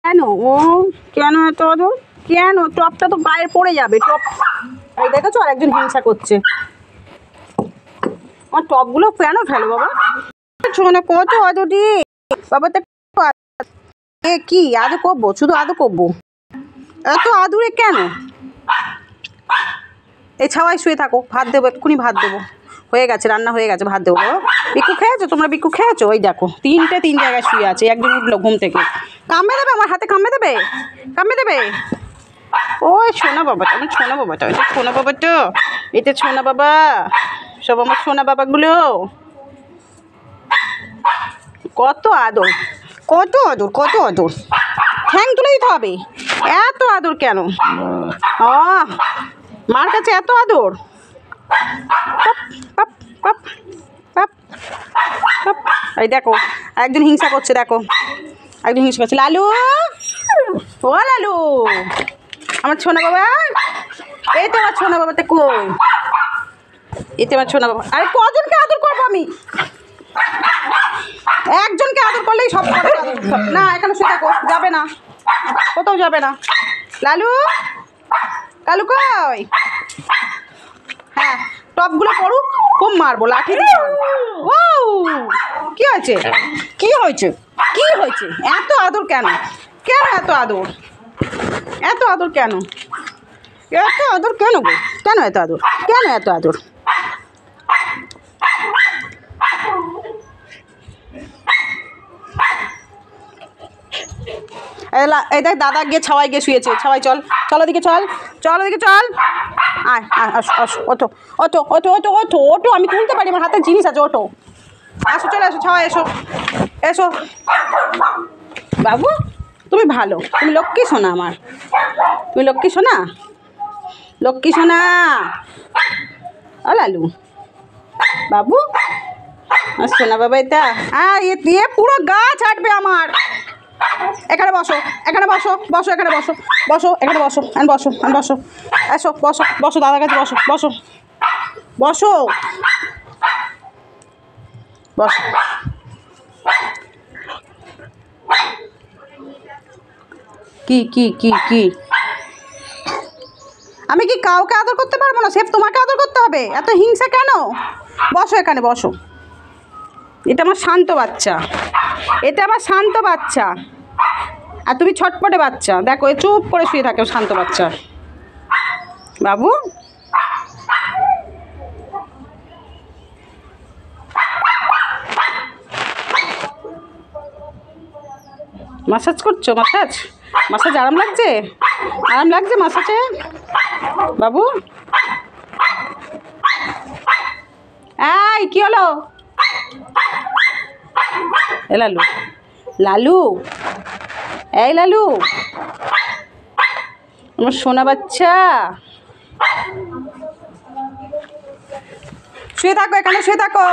কেন ও কেন এত আদর? কেন? টপটা তো গায়ে পড়ে যাবে। টপ এই দেখেছো, আর একজন হিংসা করছে। আমার টপগুলো কেন ফেলো বাবা? শোনো কত আদরটি বাবা। এ কি আদর করবো? শুধু আদর করবো? এত আদুরে কেন? এই ছাওয়ায় শুয়ে থাকো, ভাত দেবো, এক্ষুনি ভাত দেবো। হয়ে গেছে, রান্না হয়ে গেছে, ভাত দেবো। বিকু খেয়েছো তোমরা? বিকু খেয়েছো? ওই দেখো তিন জায়গায় শুয়ে আছে। একদিন উঠলো ঘুম থেকে, কামড়ে দেবে আমার হাতে, কামড়ে দেবে, কামড়ে দেবে। ওই সোনা বাবাটা, আমার সোনা বাবাটা, এটা সোনা বাবাটা, এটা সোনা বাবা, সব আমার সোনা বাবাগুলো। কত আদর, কত আদর, কত আদর। ঠ্যাং তুলে দিতে হবে। এত আদর কেন? মার কাছে এত আদর? এই দেখো একজন হিংসা করছে, দেখো একজন হিংসা করছে। লালু, ও লালু, আমার সোনা বাবা। এই তো আমার সোনা বাবাটা কই? এই তো আমার সোনা বাবা। আরে কজনকে আদর করবো আমি? একজনকে আদর করলেই সব না। এখানে শুয়ে থাকো, যাবে না, কোথাও যাবে না। লালু, কালু কই? হ্যাঁ, টপগুলো পড়ুক, খুব মারবো, লাঠি দিয়ে মারবো। ও কি হয়েছে? কি হয়েছে? কি হয়েছে? এত আদর কেন? কেন এত আদর? এত আদর কেন? এত আদর কেন গো? কেন এত আদর? কেন এত আদর? এই দেখ দাদা গিয়ে ছাওয়াই গিয়ে শুয়েছে। ছাওয়াই চল, চল ওদিকে, চল চল ওদিকে, চল। আয় আয়, আসো, ওঠো ওঠো ওঠো ওঠো ওঠো ওঠো, আমি তুলতে পারি, আমার হাতে জিনিস আছে, ওঠো। আসো, চলে আসো, ছাওয়াই এসো, এসো। বাবু তুমি ভালো, তুমি লক্ষ্মী সোনা আমার, তুমি লক্ষ্মী সোনা, লক্ষ্মী সোনা। ও লালু বাবু, সোনা বাবা, এটা এ পুরো গা ছাড়বে আমার। এখানে বসো, এখানে বসো, বসো এখানে, বসো বসো এখানে, বসো বসো বসো, এসো বসো, বসো দাদার কাছে, বসো বসো বসো বসো। কি কি কি কি? আমি কি কাউকে আদর করতে পারবো না? সেফ তোমাকে আদর করতে হবে? এত হিংসা কেন? বসো এখানে, বসো। এটা আমার শান্ত বাচ্চা, এটা আমার শান্ত বাচ্চা, আর তুমি ছটপটে বাচ্চা। দেখো এ চুপ করে শুয়ে থাকে, শান্ত বাচ্চা। বাবু মাসাজ করছো? মাসাজ, মাসাজ আরাম লাগছে? আরাম লাগছে মাসাজে? বাবু এই কি হলো? এ লালু, লালু, এই লালু, আমার সোনা বাচ্চা। শুয়ে থাকো এখানে, শুয়ে থাকো।